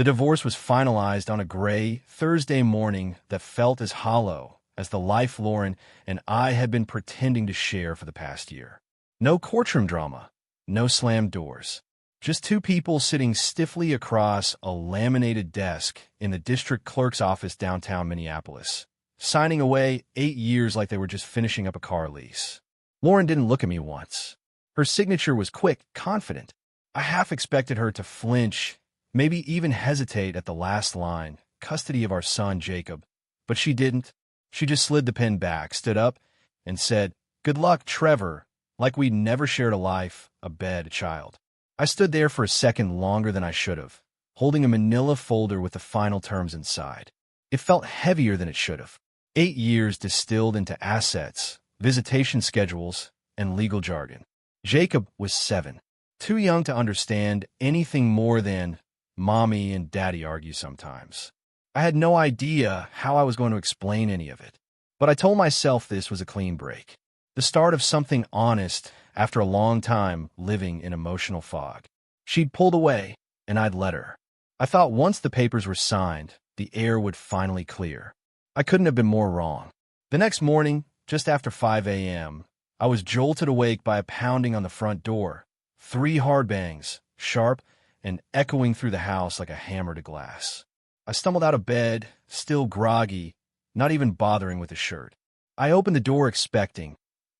The divorce was finalized on a gray Thursday morning that felt as hollow as the life Lauren and I had been pretending to share for the past year. No courtroom drama, no slammed doors. Just two people sitting stiffly across a laminated desk in the district clerk's office downtown Minneapolis, signing away 8 years like they were just finishing up a car lease. Lauren didn't look at me once. Her signature was quick, confident. I half expected her to flinch, maybe even hesitate at the last line, custody of our son, Jacob. But she didn't. She just slid the pen back, stood up, and said, "Good luck, Trevor," like we'd never shared a life, a bed, a child. I stood there for a second longer than I should have, holding a manila folder with the final terms inside. It felt heavier than it should have. 8 years distilled into assets, visitation schedules, and legal jargon. Jacob was 7, too young to understand anything more than mommy and daddy argue sometimes. I had no idea how I was going to explain any of it, but I told myself this was a clean break, the start of something honest after a long time living in emotional fog. She'd pulled away, and I'd let her. I thought once the papers were signed, the air would finally clear. I couldn't have been more wrong. The next morning, just after 5 a.m., I was jolted awake by a pounding on the front door. 3 hard bangs, sharp and echoing through the house like a hammer to glass. I stumbled out of bed, still groggy, not even bothering with the shirt. I opened the door expecting,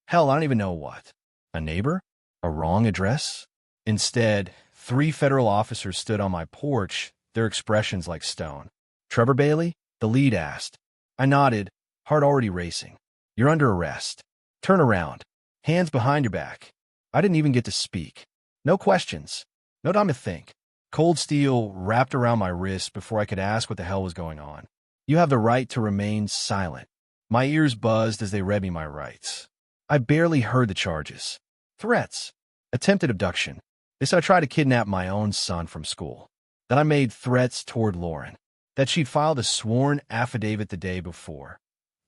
hell, I don't even know what. A neighbor? A wrong address? Instead, 3 federal officers stood on my porch, their expressions like stone. "Trevor Bailey?" the lead asked. I nodded, heart already racing. "You're under arrest. Turn around. Hands behind your back." I didn't even get to speak. No questions. No time to think. Cold steel wrapped around my wrist before I could ask what the hell was going on. "You have the right to remain silent." My ears buzzed as they read me my rights. I barely heard the charges. Threats. Attempted abduction. They said I tried to kidnap my own son from school. That I made threats toward Lauren. That she'd filed a sworn affidavit the day before,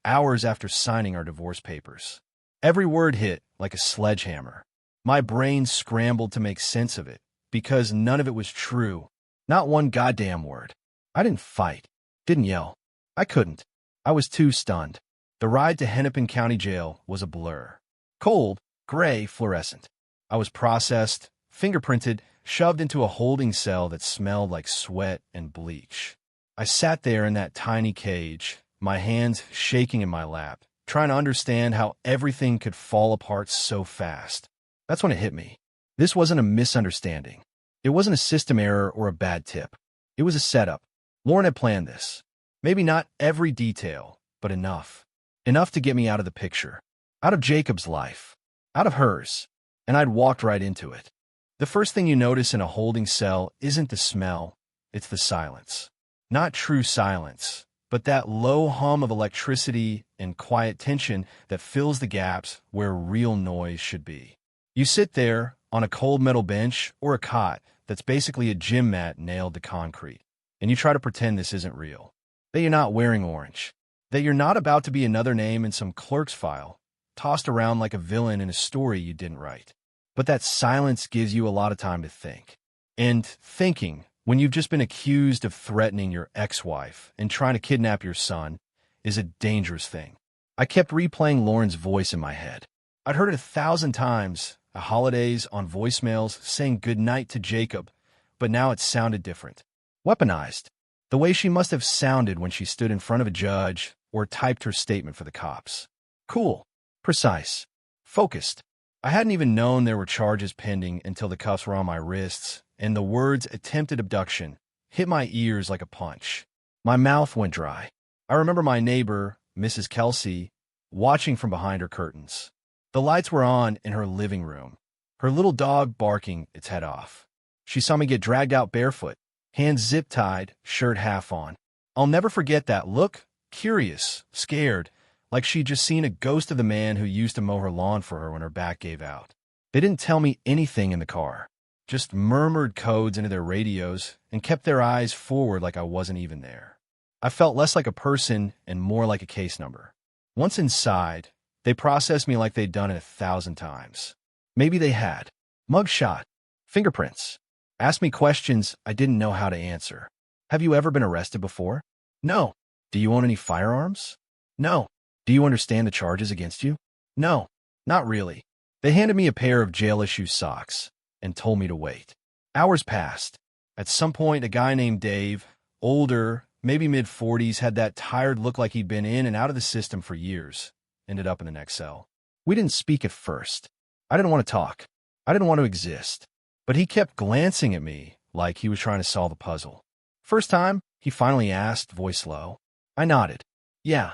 hours after signing our divorce papers. Every word hit like a sledgehammer. My brain scrambled to make sense of it, because none of it was true. Not one goddamn word. I didn't fight. Didn't yell. I couldn't. I was too stunned. The ride to Hennepin County Jail was a blur. Cold, gray, fluorescent. I was processed, fingerprinted, shoved into a holding cell that smelled like sweat and bleach. I sat there in that tiny cage, my hands shaking in my lap, trying to understand how everything could fall apart so fast. That's when it hit me. This wasn't a misunderstanding. It wasn't a system error or a bad tip. It was a setup. Lauren had planned this. Maybe not every detail, but enough. Enough to get me out of the picture. Out of Jacob's life. Out of hers. And I'd walked right into it. The first thing you notice in a holding cell isn't the smell, it's the silence. Not true silence, but that low hum of electricity and quiet tension that fills the gaps where real noise should be. You sit there on a cold metal bench or a cot that's basically a gym mat nailed to concrete, and you try to pretend this isn't real, that you're not wearing orange, that you're not about to be another name in some clerk's file, tossed around like a villain in a story you didn't write. But that silence gives you a lot of time to think. And thinking, when you've just been accused of threatening your ex-wife and trying to kidnap your son, is a dangerous thing. I kept replaying Lauren's voice in my head. I'd heard it 1,000 times, at holidays, on voicemails, saying goodnight to Jacob, but now it sounded different. Weaponized. The way she must have sounded when she stood in front of a judge or typed her statement for the cops. Cool. Precise. Focused. I hadn't even known there were charges pending until the cuffs were on my wrists, and the words attempted abduction hit my ears like a punch. My mouth went dry. I remember my neighbor, Mrs. Kelsey, watching from behind her curtains. The lights were on in her living room, her little dog barking its head off. She saw me get dragged out barefoot, hands zip-tied, shirt half on. I'll never forget that look, curious, scared, like she'd just seen a ghost of the man who used to mow her lawn for her when her back gave out. They didn't tell me anything in the car, just murmured codes into their radios and kept their eyes forward like I wasn't even there. I felt less like a person and more like a case number. Once inside, they processed me like they'd done it 1,000 times. Maybe they had. Mugshot. Fingerprints. Asked me questions I didn't know how to answer. Have you ever been arrested before? No. Do you own any firearms? No. Do you understand the charges against you? No. Not really. They handed me a pair of jail-issue socks and told me to wait. Hours passed. At some point, a guy named Dave, older, maybe mid-40s, had that tired look like he'd been in and out of the system for years, ended up in the next cell. We didn't speak at first. I didn't want to talk. I didn't want to exist. But he kept glancing at me like he was trying to solve a puzzle. First time, he finally asked, voice low. I nodded. Yeah.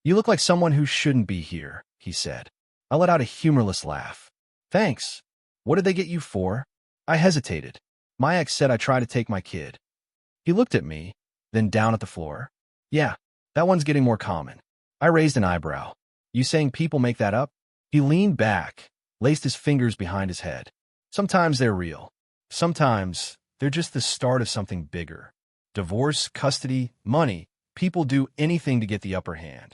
You look like someone who shouldn't be here, he said. I let out a humorless laugh. Thanks. What did they get you for? I hesitated. My ex said I tried to take my kid. He looked at me, then down at the floor. Yeah, that one's getting more common. I raised an eyebrow. You saying people make that up? He leaned back, laced his fingers behind his head. Sometimes they're real. Sometimes they're just the start of something bigger. Divorce, custody, money. People do anything to get the upper hand.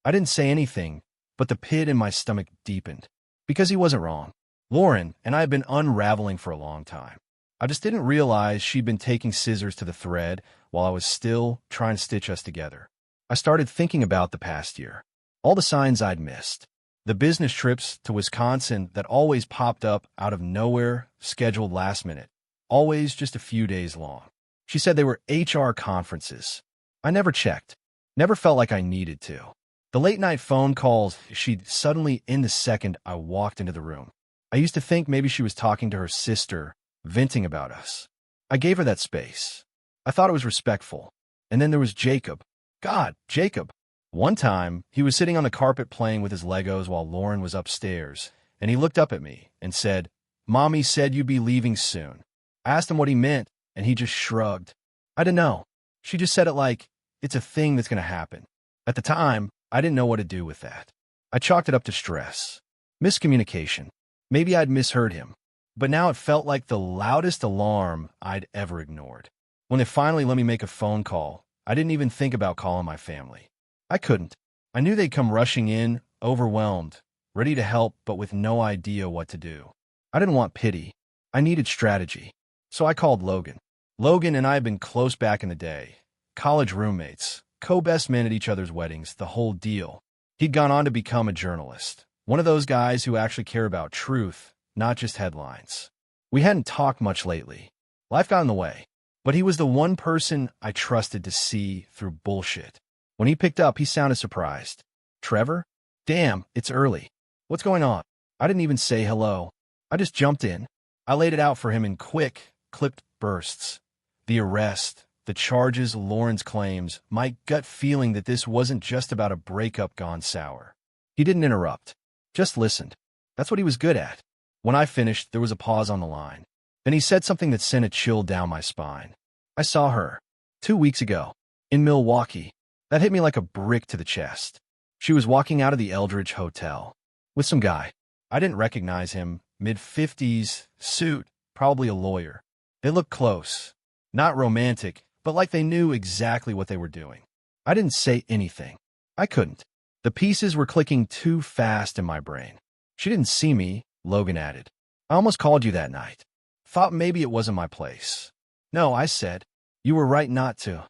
I didn't say anything, but the pit in my stomach deepened. Because he wasn't wrong. Lauren and I had been unraveling for a long time. I just didn't realize she'd been taking scissors to the thread while I was still trying to stitch us together. I started thinking about the past year. All the signs I'd missed. The business trips to Wisconsin that always popped up out of nowhere, scheduled last minute. Always just a few days long. She said they were HR conferences. I never checked. Never felt like I needed to. The late-night phone calls she'd suddenly end the second I walked into the room. I used to think maybe she was talking to her sister, venting about us. I gave her that space. I thought it was respectful. And then there was Jacob. God, Jacob. One time, he was sitting on the carpet playing with his Legos while Lauren was upstairs, and he looked up at me and said, Mommy said you'd be leaving soon. I asked him what he meant, and he just shrugged. I didn't know. She just said it like, it's a thing that's going to happen. At the time, I didn't know what to do with that. I chalked it up to stress. Miscommunication. Maybe I'd misheard him. But now it felt like the loudest alarm I'd ever ignored. When they finally let me make a phone call, I didn't even think about calling my family. I couldn't. I knew they'd come rushing in, overwhelmed, ready to help, but with no idea what to do. I didn't want pity. I needed strategy. So I called Logan. Logan and I had been close back in the day. College roommates, co-best men at each other's weddings, the whole deal. He'd gone on to become a journalist. One of those guys who actually care about truth, not just headlines. We hadn't talked much lately. Life got in the way. But he was the one person I trusted to see through bullshit. When he picked up, he sounded surprised. Trevor? Damn, it's early. What's going on? I didn't even say hello. I just jumped in. I laid it out for him in quick, clipped bursts. The arrest, the charges, Lauren's claims, my gut feeling that this wasn't just about a breakup gone sour. He didn't interrupt. Just listened. That's what he was good at. When I finished, there was a pause on the line. Then he said something that sent a chill down my spine. I saw her 2 weeks ago in Milwaukee. That hit me like a brick to the chest. She was walking out of the Eldridge Hotel with some guy. I didn't recognize him. Mid-50s, suit, probably a lawyer. They looked close. Not romantic, but like they knew exactly what they were doing. I didn't say anything. I couldn't. The pieces were clicking too fast in my brain. She didn't see me, Logan added. I almost called you that night. Thought maybe it wasn't my place. No, I said. You were right not to.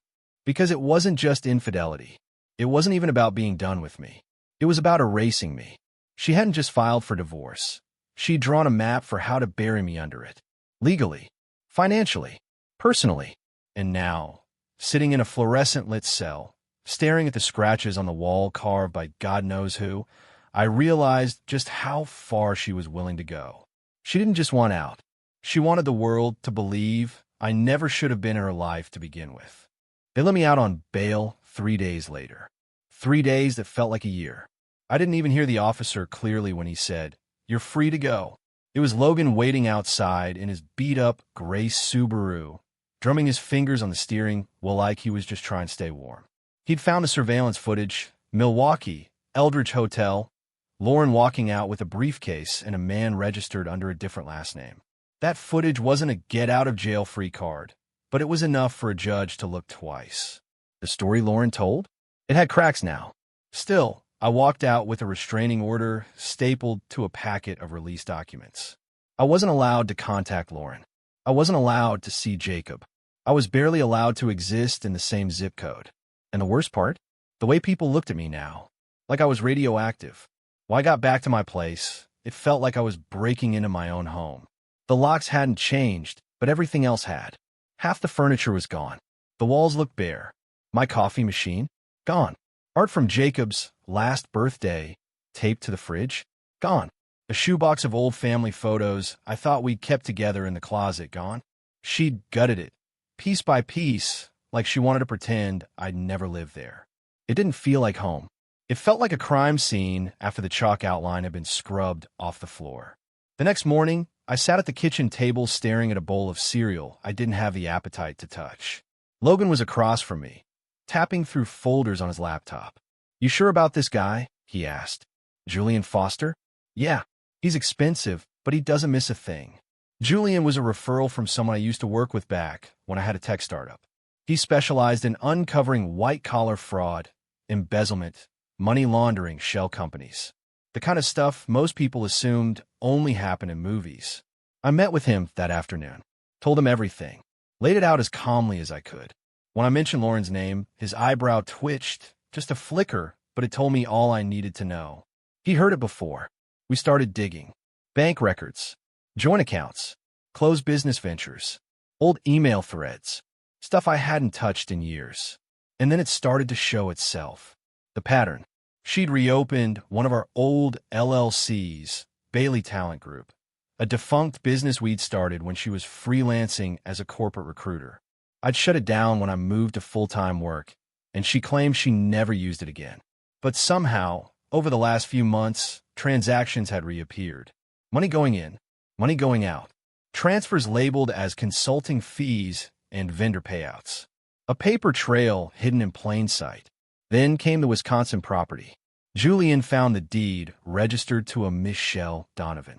Because it wasn't just infidelity. It wasn't even about being done with me. It was about erasing me. She hadn't just filed for divorce. She'd drawn a map for how to bury me under it. Legally, financially, personally. And now, sitting in a fluorescent-lit cell, staring at the scratches on the wall carved by God knows who, I realized just how far she was willing to go. She didn't just want out. She wanted the world to believe I never should have been in her life to begin with. They let me out on bail 3 days later. 3 days that felt like a year. I didn't even hear the officer clearly when he said, "You're free to go." It was Logan waiting outside in his beat-up gray Subaru, drumming his fingers on the steering wheel like he was just trying to stay warm. He'd found the surveillance footage, Milwaukee, Eldridge Hotel, Lauren walking out with a briefcase and a man registered under a different last name. That footage wasn't a get-out-of-jail-free card, but it was enough for a judge to look twice. The story Lauren told? It had cracks now. Still, I walked out with a restraining order stapled to a packet of release documents. I wasn't allowed to contact Lauren. I wasn't allowed to see Jacob. I was barely allowed to exist in the same zip code. And the worst part? The way people looked at me now. Like I was radioactive. When I got back to my place, it felt like I was breaking into my own home. The locks hadn't changed, but everything else had. Half the furniture was gone. The walls looked bare. My coffee machine? Gone. Art from Jacob's last birthday, taped to the fridge? Gone. A shoebox of old family photos I thought we'd kept together in the closet gone. She'd gutted it, piece by piece, like she wanted to pretend I'd never lived there. It didn't feel like home. It felt like a crime scene after the chalk outline had been scrubbed off the floor. The next morning, I sat at the kitchen table staring at a bowl of cereal I didn't have the appetite to touch. Logan was across from me, tapping through folders on his laptop. "You sure about this guy?" he asked. "Julian Foster?" "Yeah, he's expensive, but he doesn't miss a thing." Julian was a referral from someone I used to work with back when I had a tech startup. He specialized in uncovering white-collar fraud, embezzlement, money laundering shell companies. The kind of stuff most people assumed only happened in movies. I met with him that afternoon, told him everything, laid it out as calmly as I could. When I mentioned Lauren's name, his eyebrow twitched, just a flicker, but it told me all I needed to know. He heard it before. We started digging. Bank records, joint accounts, closed business ventures, old email threads, stuff I hadn't touched in years. And then it started to show itself. The pattern. She'd reopened one of our old LLCs, Bailey Talent Group, a defunct business we'd started when she was freelancing as a corporate recruiter. I'd shut it down when I moved to full-time work, and she claimed she never used it again. But somehow, over the last few months, transactions had reappeared. Money going in, money going out. Transfers labeled as consulting fees and vendor payouts. A paper trail hidden in plain sight. Then came the Wisconsin property. Julian found the deed registered to a Michelle Donovan.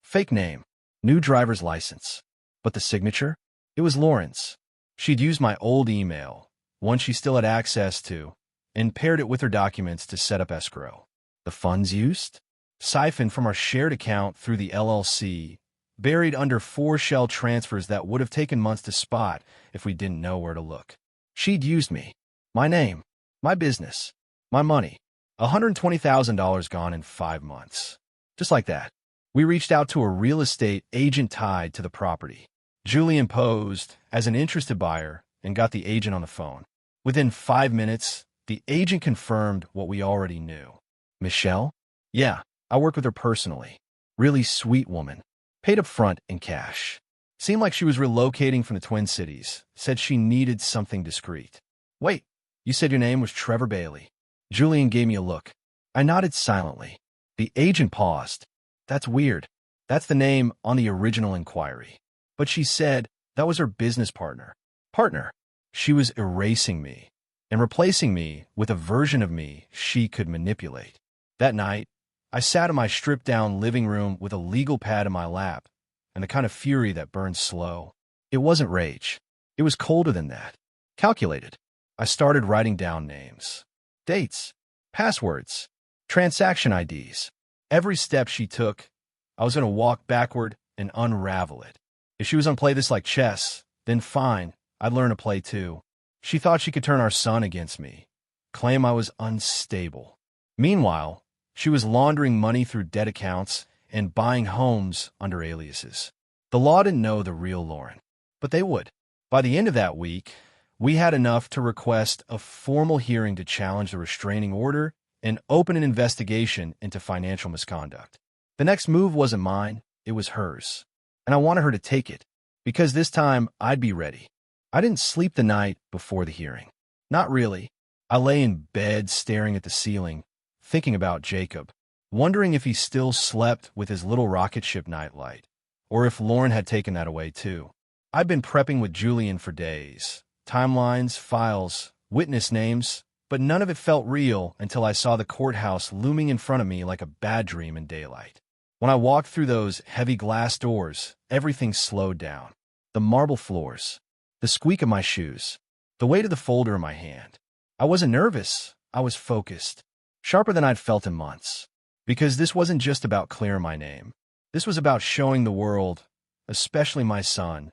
Fake name, new driver's license. But the signature? It was Lauren's. She'd used my old email, one she still had access to, and paired it with her documents to set up escrow. The funds used? Siphoned from our shared account through the LLC, buried under 4 shell transfers that would have taken months to spot if we didn't know where to look. She'd used me. My name. My business. My money. $120,000 gone in 5 months. Just like that. We reached out to a real estate agent tied to the property. Julian posed as an interested buyer and got the agent on the phone. Within 5 minutes, the agent confirmed what we already knew. Michelle? Yeah, I work with her personally. Really sweet woman. Paid up front in cash. Seemed like she was relocating from the Twin Cities. Said she needed something discreet. Wait, you said your name was Trevor Bailey. Julian gave me a look. I nodded silently. The agent paused. That's weird. That's the name on the original inquiry. But she said that was her business partner. Partner. She was erasing me and replacing me with a version of me she could manipulate. That night, I sat in my stripped-down living room with a legal pad in my lap and the kind of fury that burns slow. It wasn't rage. It was colder than that. Calculated. I started writing down names, dates, passwords, transaction IDs. Every step she took, I was going to walk backward and unravel it. If she was going to play this like chess, then fine, I'd learn to play too. She thought she could turn our son against me, claim I was unstable. Meanwhile, she was laundering money through debt accounts and buying homes under aliases. The law didn't know the real Lauren, but they would. By the end of that week, we had enough to request a formal hearing to challenge the restraining order and open an investigation into financial misconduct. The next move wasn't mine, it was hers. And I wanted her to take it, because this time I'd be ready. I didn't sleep the night before the hearing. Not really. I lay in bed staring at the ceiling, thinking about Jacob, wondering if he still slept with his little rocket ship nightlight, or if Lauren had taken that away too. I'd been prepping with Julian for days. Timelines, files, witness names, but none of it felt real until I saw the courthouse looming in front of me like a bad dream in daylight. When I walked through those heavy glass doors, everything slowed down. The marble floors, the squeak of my shoes, the weight of the folder in my hand. I wasn't nervous, I was focused, sharper than I'd felt in months. Because this wasn't just about clearing my name. This was about showing the world, especially my son,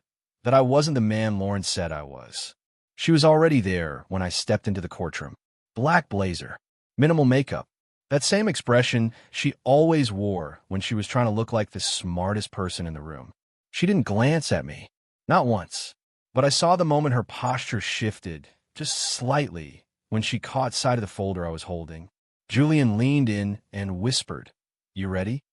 that I wasn't the man Lauren said I was. She was already there when I stepped into the courtroom. Black blazer, minimal makeup, that same expression she always wore when she was trying to look like the smartest person in the room. She didn't glance at me, not once, but I saw the moment her posture shifted, just slightly, when she caught sight of the folder I was holding. Julian leaned in and whispered, "You ready?"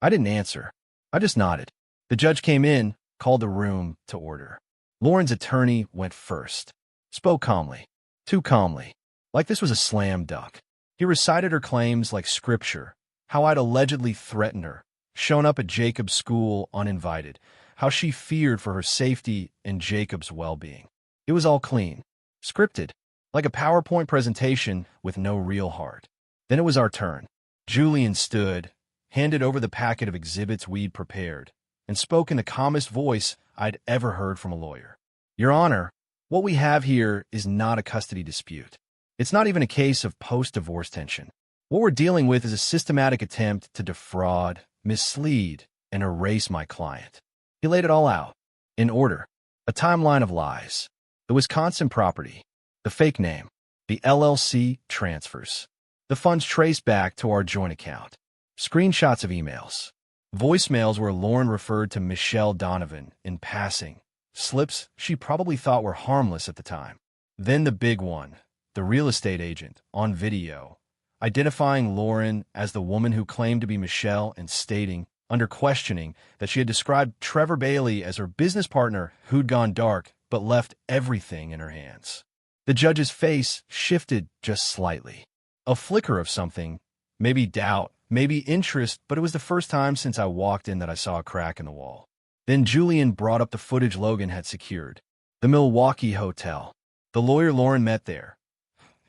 I didn't answer. I just nodded. The judge came in, called the room to order. Lauren's attorney went first. Spoke calmly, too calmly, like this was a slam dunk. He recited her claims like scripture, how I'd allegedly threatened her, shown up at Jacob's school uninvited, how she feared for her safety and Jacob's well-being. It was all clean, scripted, like a PowerPoint presentation with no real heart. Then it was our turn. Julian stood, handed over the packet of exhibits we'd prepared, and spoke in the calmest voice I'd ever heard from a lawyer. "Your Honor, what we have here is not a custody dispute. It's not even a case of post-divorce tension. What we're dealing with is a systematic attempt to defraud, mislead, and erase my client." He laid it all out, in order, a timeline of lies, the Wisconsin property, the fake name, the LLC transfers, the funds traced back to our joint account, screenshots of emails, voicemails where Lauren referred to Michelle Donovan in passing, slips she probably thought were harmless at the time. Then the big one, the real estate agent, on video, identifying Lauren as the woman who claimed to be Michelle and stating, under questioning, that she had described Trevor Bailey as her business partner who'd gone dark but left everything in her hands. The judge's face shifted just slightly. A flicker of something, maybe doubt, maybe interest, but it was the first time since I walked in that I saw a crack in the wall. Then Julian brought up the footage Logan had secured. The Milwaukee hotel. The lawyer Lauren met there,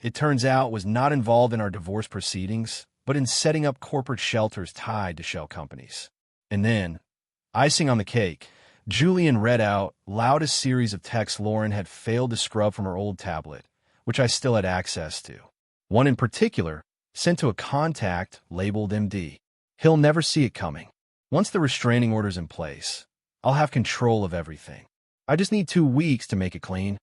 it turns out, was not involved in our divorce proceedings, but in setting up corporate shelters tied to shell companies. And then, icing on the cake, Julian read out loud a series of texts Lauren had failed to scrub from her old tablet, which I still had access to. One in particular, sent to a contact labeled MD. He'll never see it coming. Once the restraining order's in place, I'll have control of everything. I just need 2 weeks to make it clean.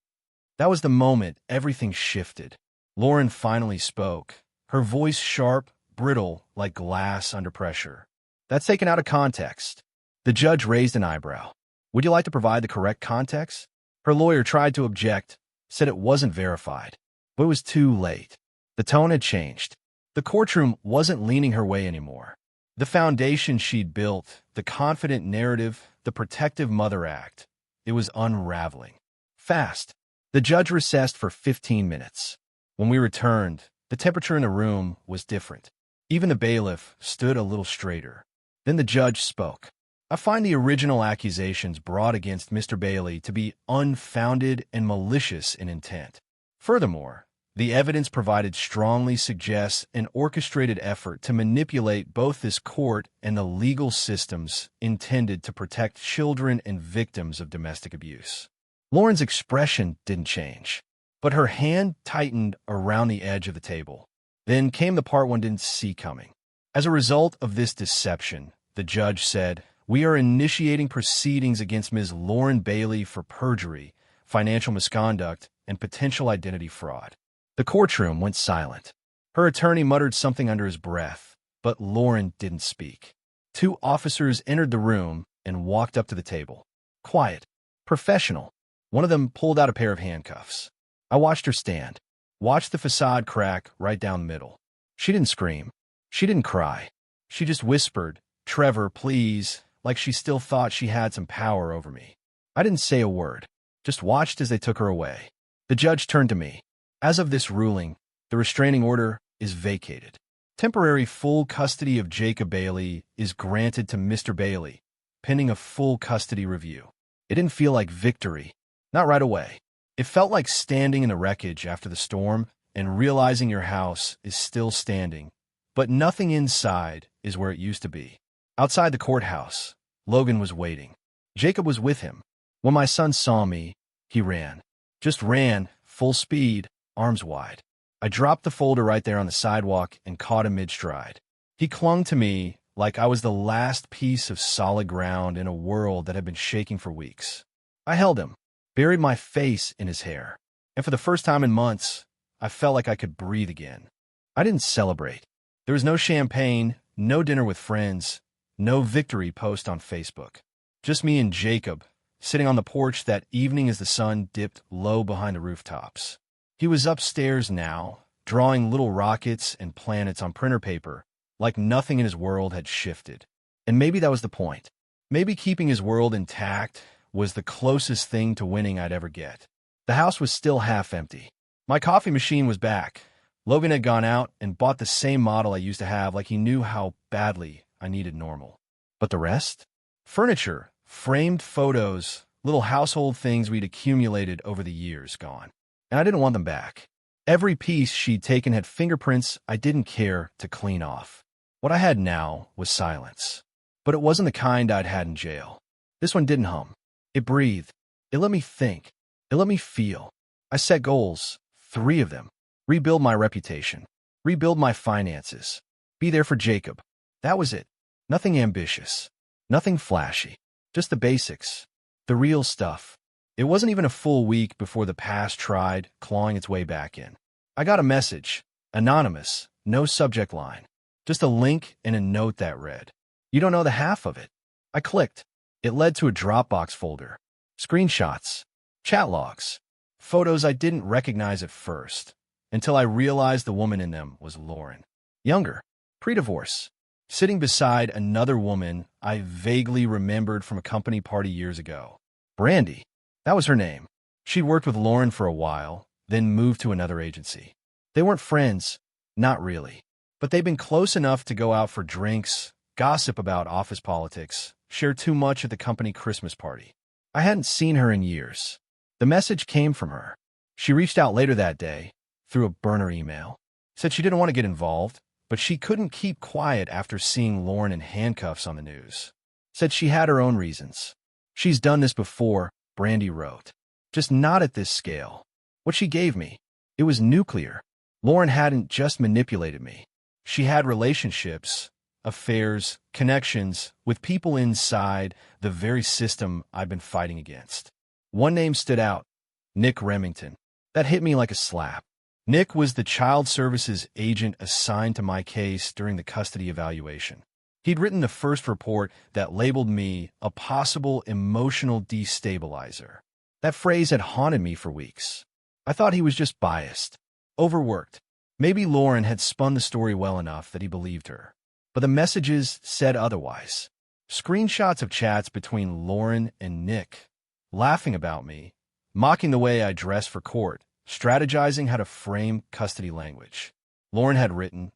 That was the moment everything shifted. Lauren finally spoke, her voice sharp, brittle, like glass under pressure. That's taken out of context. The judge raised an eyebrow. Would you like to provide the correct context? Her lawyer tried to object, said it wasn't verified, but it was too late. The tone had changed. The courtroom wasn't leaning her way anymore. The foundation she'd built, the confident narrative, the protective mother act, it was unraveling. Fast. The judge recessed for 15 minutes. When we returned, the temperature in the room was different. Even the bailiff stood a little straighter. Then the judge spoke. "I find the original accusations brought against Mr. Bailey to be unfounded and malicious in intent. Furthermore, the evidence provided strongly suggests an orchestrated effort to manipulate both this court and the legal systems intended to protect children and victims of domestic abuse." Lauren's expression didn't change, but her hand tightened around the edge of the table. Then came the part one didn't see coming. As a result of this deception, the judge said, "We are initiating proceedings against Ms. Lauren Bailey for perjury, financial misconduct, and potential identity fraud." The courtroom went silent. Her attorney muttered something under his breath, but Lauren didn't speak. 2 officers entered the room and walked up to the table. Quiet, professional. One of them pulled out a pair of handcuffs. I watched her stand, watched the facade crack right down the middle. She didn't scream. She didn't cry. She just whispered, "Trevor, please," like she still thought she had some power over me. I didn't say a word, just watched as they took her away. The judge turned to me. "As of this ruling, the restraining order is vacated. Temporary full custody of Jacob Bailey is granted to Mr. Bailey, pending a full custody review." It didn't feel like victory. Not right away. It felt like standing in the wreckage after the storm and realizing your house is still standing, but nothing inside is where it used to be. Outside the courthouse, Logan was waiting. Jacob was with him. When my son saw me, he ran. Just ran, full speed, arms wide. I dropped the folder right there on the sidewalk and caught him mid-stride. He clung to me like I was the last piece of solid ground in a world that had been shaking for weeks. I held him, buried my face in his hair, and for the first time in months, I felt like I could breathe again. I didn't celebrate. There was no champagne, no dinner with friends, no victory post on Facebook. Just me and Jacob, sitting on the porch that evening as the sun dipped low behind the rooftops. He was upstairs now, drawing little rockets and planets on printer paper, like nothing in his world had shifted. And maybe that was the point. Maybe keeping his world intact was the closest thing to winning I'd ever get. The house was still half empty. My coffee machine was back. Logan had gone out and bought the same model I used to have, like he knew how badly I needed normal. But the rest? Furniture, framed photos, little household things we'd accumulated over the years gone. And I didn't want them back. Every piece she'd taken had fingerprints I didn't care to clean off. What I had now was silence. But it wasn't the kind I'd had in jail. This one didn't hum. It breathed. It let me think. It let me feel. I set goals, 3 of them. Rebuild my reputation. Rebuild my finances. Be there for Jacob. That was it. Nothing ambitious. Nothing flashy. Just the basics. The real stuff. It wasn't even a full week before the past tried clawing its way back in. I got a message. Anonymous. No subject line. Just a link and a note that read, "You don't know the half of it." I clicked. It led to a Dropbox folder. Screenshots. Chat logs. Photos I didn't recognize at first, until I realized the woman in them was Lauren. Younger. Pre-divorce. Sitting beside another woman I vaguely remembered from a company party years ago. Brandy. That was her name. She'd worked with Lauren for a while, then moved to another agency. They weren't friends. Not really. But they'd been close enough to go out for drinks, gossip about office politics, share too much at the company Christmas party. I hadn't seen her in years. The message came from her. She reached out later that day, through a burner email. Said she didn't want to get involved, but she couldn't keep quiet after seeing Lauren in handcuffs on the news. Said she had her own reasons. "She's done this before," Brandy wrote. "Just not at this scale. What she gave me, it was nuclear. Lauren hadn't just manipulated me. She had relationships, affairs, connections with people inside the very system I've been fighting against." One name stood out, Nick Remington. That hit me like a slap. Nick was the child services agent assigned to my case during the custody evaluation. He'd written the first report that labeled me a possible emotional destabilizer. That phrase had haunted me for weeks. I thought he was just biased, overworked. Maybe Lauren had spun the story well enough that he believed her. But the messages said otherwise. Screenshots of chats between Lauren and Nick, laughing about me, mocking the way I dress for court, strategizing how to frame custody language. Lauren had written,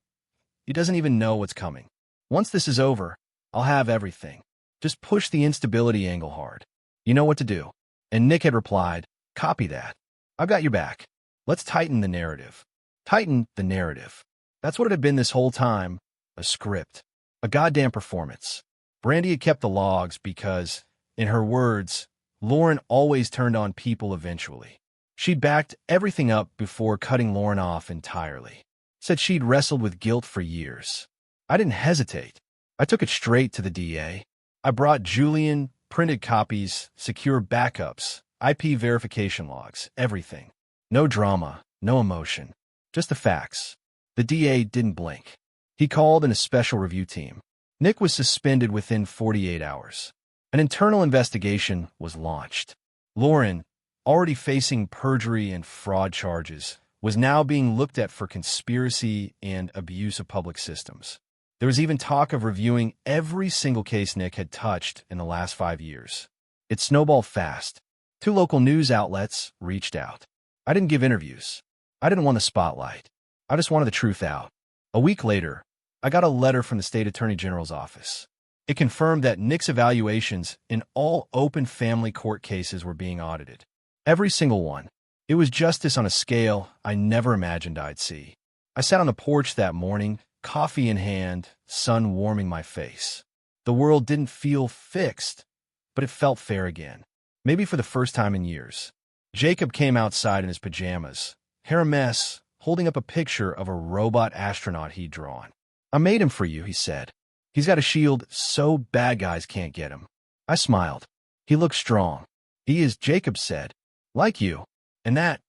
"He doesn't even know what's coming. Once this is over, I'll have everything. Just push the instability angle hard. You know what to do." And Nick had replied, "Copy that. I've got your back. Let's tighten the narrative." Tighten the narrative. That's what it had been this whole time. A script. A goddamn performance. Brandy had kept the logs because, in her words, Lauren always turned on people eventually. She'd backed everything up before cutting Lauren off entirely. Said she'd wrestled with guilt for years. I didn't hesitate. I took it straight to the DA. I brought Julian, printed copies, secure backups, IP verification logs, everything. No drama, no emotion. Just the facts. The DA didn't blink. He called in a special review team. Nick was suspended within 48 hours. An internal investigation was launched. Lauren, already facing perjury and fraud charges, was now being looked at for conspiracy and abuse of public systems. There was even talk of reviewing every single case Nick had touched in the last 5 years. It snowballed fast. 2 local news outlets reached out. I didn't give interviews. I didn't want the spotlight. I just wanted the truth out. A week later, I got a letter from the state attorney general's office. It confirmed that Nick's evaluations in all open family court cases were being audited. Every single one. It was justice on a scale I never imagined I'd see. I sat on the porch that morning, coffee in hand, sun warming my face. The world didn't feel fixed, but it felt fair again. Maybe for the first time in years. Jacob came outside in his pajamas, hair a mess, holding up a picture of a robot astronaut he'd drawn. "I made him for you," he said. "He's got a shield so bad guys can't get him." I smiled. He looked strong. He is, Jacob said. Like you. And that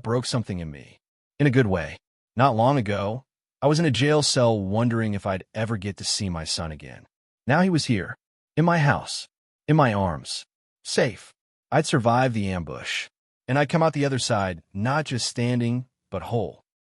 broke something in me. In a good way. Not long ago, I was in a jail cell wondering if I'd ever get to see my son again. Now he was here. In my house. In my arms. Safe. I'd survived the ambush. And I'd come out the other side, not just standing, but whole.